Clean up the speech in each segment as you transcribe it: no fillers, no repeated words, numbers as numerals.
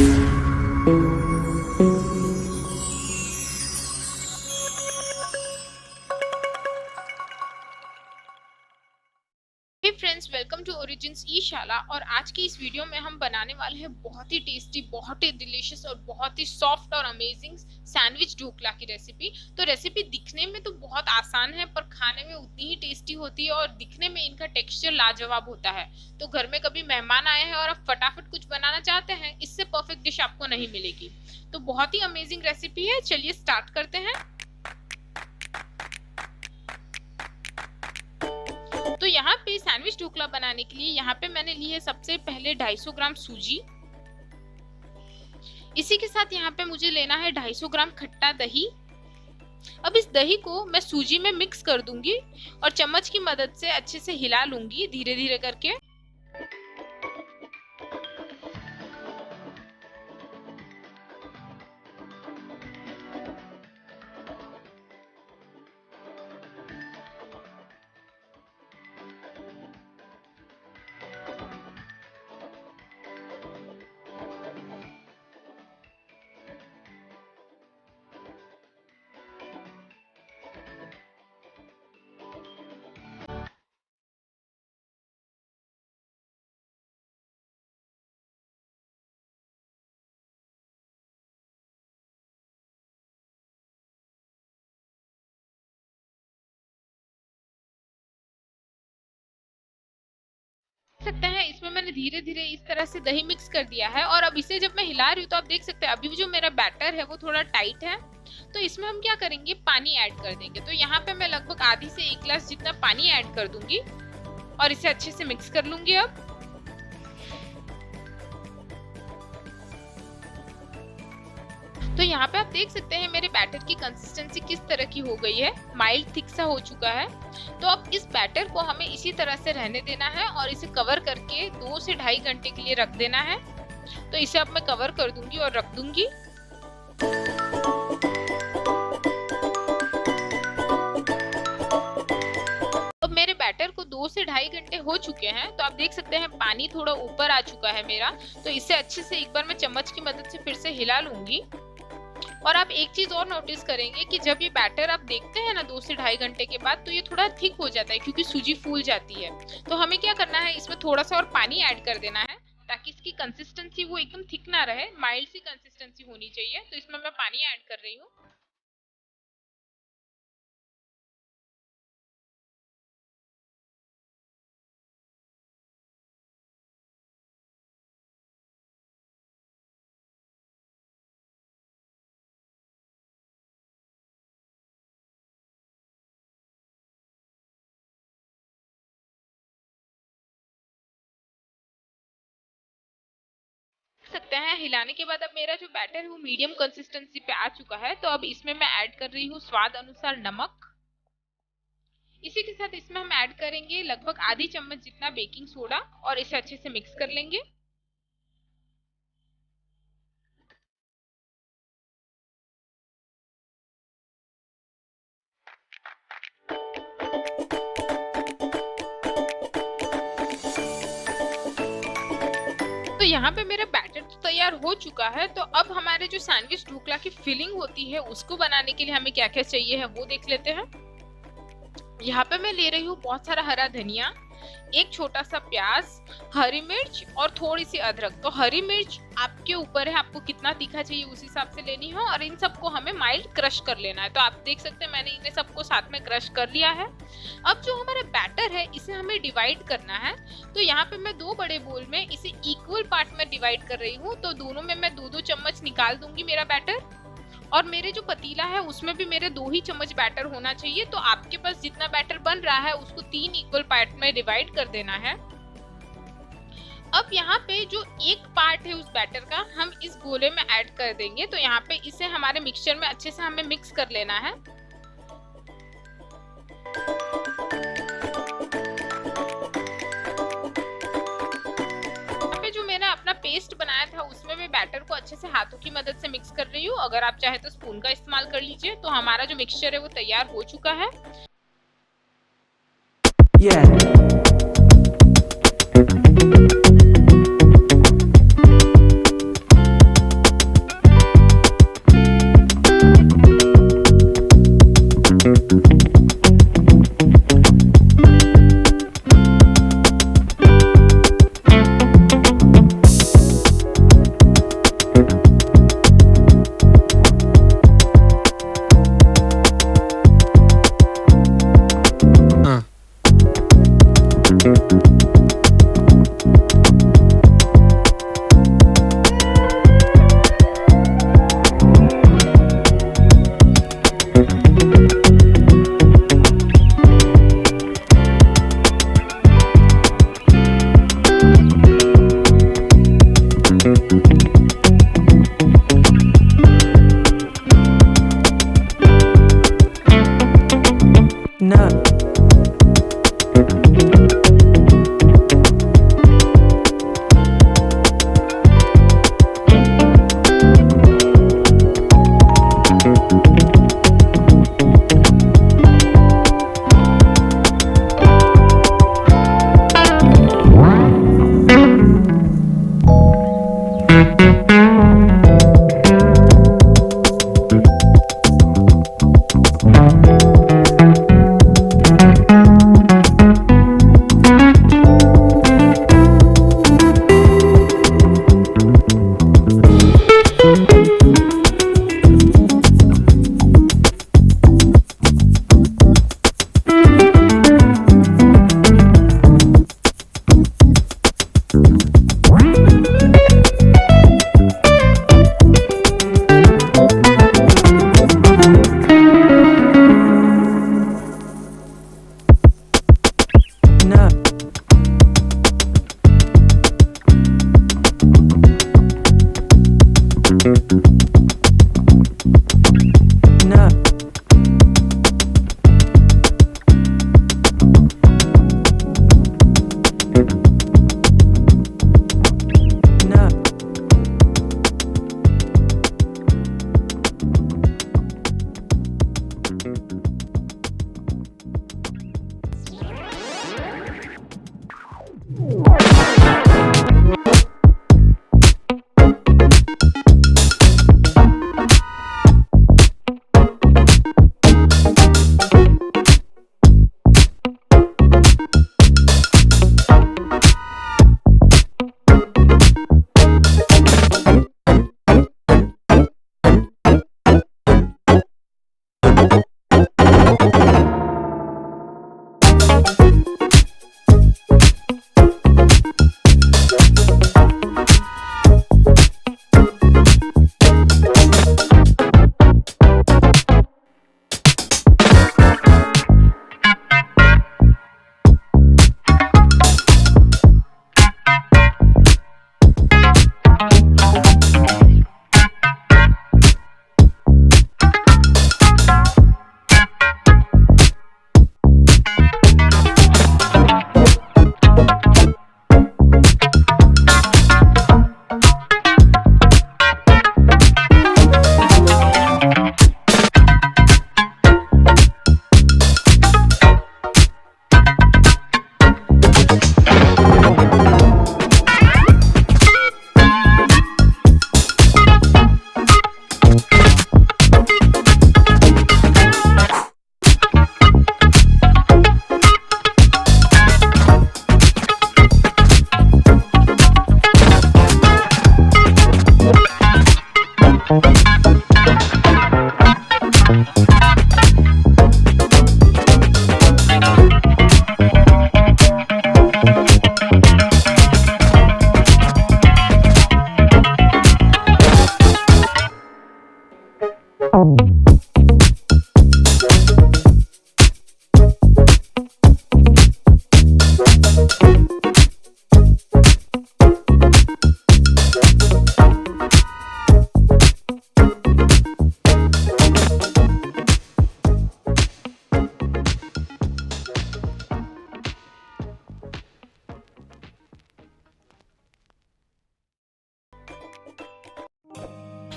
Hey friends, welcome to origins e-Shala। और आज की इस वीडियो में हम बनाने वाले हैं बहुत ही टेस्टी, बहुत ही डिलीशियस और बहुत ही सॉफ्ट और अमेजिंग सैंडविच ढोकला की रेसिपी। तो रेसिपी दिखने में तो बहुत आसान है पर खाने में उतनी ही टेस्टी होती है और दिखने में इनका टेक्सचर लाजवाब होता है। तो घर में कभी मेहमान आए हैं और आप फटाफट कुछ बनाना चाहते हैं, इससे परफेक्ट डिश आपको नहीं मिलेगी। तो बहुत ही अमेजिंग रेसिपी है, चलिए स्टार्ट करते हैं। तो यहाँ पे सैंडविच ढोकला बनाने के लिए यहाँ पे मैंने ली है सबसे पहले 250 ग्राम सूजी। इसी के साथ यहाँ पे मुझे लेना है 250 ग्राम खट्टा दही। अब इस दही को मैं सूजी में मिक्स कर दूंगी और चम्मच की मदद से अच्छे से हिला लूंगी धीरे धीरे करके। सकते हैं इसमें मैंने धीरे धीरे इस तरह से दही मिक्स कर दिया है और अब इसे जब मैं हिला रही हूँ तो आप देख सकते हैं अभी जो मेरा बैटर है वो थोड़ा टाइट है। तो इसमें हम क्या करेंगे, पानी ऐड कर देंगे। तो यहाँ पे मैं लगभग आधी से 1 गिलास जितना पानी ऐड कर दूंगी और इसे अच्छे से मिक्स कर लूंगी। अब तो यहाँ पे आप देख सकते हैं मेरे बैटर की कंसिस्टेंसी किस तरह की हो गई है, माइल्ड थिक सा हो चुका है। तो अब इस बैटर को हमें इसी तरह से रहने देना है और इसे कवर करके 2 से 2.5 घंटे के लिए रख देना है। तो इसे अब मैं कवर कर दूंगी और रख दूंगी। अब मेरे बैटर को 2 से 2.5 घंटे हो चुके हैं। तो आप देख सकते हैं पानी थोड़ा ऊपर आ चुका है मेरा। तो इसे अच्छे से एक बार मैं चम्मच की मदद से फिर से हिला लूंगी। और आप एक चीज और नोटिस करेंगे कि जब ये बैटर आप देखते हैं ना 2 से 2.5 घंटे के बाद, तो ये थोड़ा थिक हो जाता है क्योंकि सूजी फूल जाती है। तो हमें क्या करना है, इसमें थोड़ा सा और पानी ऐड कर देना है ताकि इसकी कंसिस्टेंसी वो एकदम थिक ना रहे, माइल्ड सी कंसिस्टेंसी होनी चाहिए। तो इसमें मैं पानी ऐड कर रही हूँ। सकते हैं हिलाने के बाद अब मेरा जो बैटर है वो मीडियम कंसिस्टेंसी पे आ चुका है। तो अब इसमें मैं ऐड कर रही हूँ स्वाद अनुसार नमक। इसी के साथ इसमें हम ऐड करेंगे लगभग आधी चम्मच जितना बेकिंग सोडा और इसे अच्छे से मिक्स कर लेंगे। तो यहाँ पे मेरा बैटर तो तैयार हो चुका है। तो अब हमारे जो सैंडविच ढोकला की फिलिंग होती है उसको बनाने के लिए हमें क्या क्या चाहिए है वो देख लेते हैं। यहाँ पे मैं ले रही हूँ बहुत सारा हरा धनिया, एक छोटा सा प्याज, हरी मिर्च और थोड़ी सी अदरक। तो हरी मिर्च आपके ऊपर है, आपको कितना तीखा चाहिए उस हिसाब से लेनी है। और इन सबको हमें माइल्ड क्रश कर लेना है। तो आप देख सकते हैं मैंने इन्हें सबको साथ में क्रश कर लिया है। अब जो हमारा बैटर है इसे हमें डिवाइड करना है। तो यहाँ पे मैं 2 बड़े बोल में इसे इक्वल पार्ट में डिवाइड कर रही हूँ। तो दोनों में मैं 2-2 चम्मच निकाल दूंगी मेरा बैटर। और मेरे जो पतीला है उसमें भी मेरे 2 ही चम्मच बैटर होना चाहिए। तो आपके पास जितना बैटर बन रहा है उसको 3 इक्वल पार्ट में डिवाइड कर देना है। अब यहाँ पे जो एक पार्ट है उस बैटर का हम इस गोले में ऐड कर देंगे। तो यहाँ पे इसे हमारे मिक्सचर में अच्छे से हमें मिक्स कर लेना है। अपना पेस्ट बनाया था उसमें मैं बैटर को अच्छे से हाथों की मदद से मिक्स कर रही हूँ। अगर आप चाहे तो स्पून का इस्तेमाल कर लीजिए। तो हमारा जो मिक्सचर है वो तैयार हो चुका है।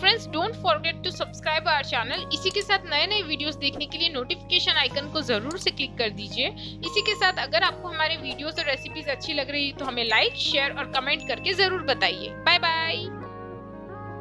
Friends don't forget to subscribe our channel. इसी के साथ नए नए वीडियोस देखने के लिए नोटिफिकेशन आइकन को जरूर से क्लिक कर दीजिए। इसी के साथ अगर आपको हमारे वीडियोस और रेसिपीज अच्छी लग रही है तो हमें लाइक, शेयर और कमेंट करके जरूर बताइए।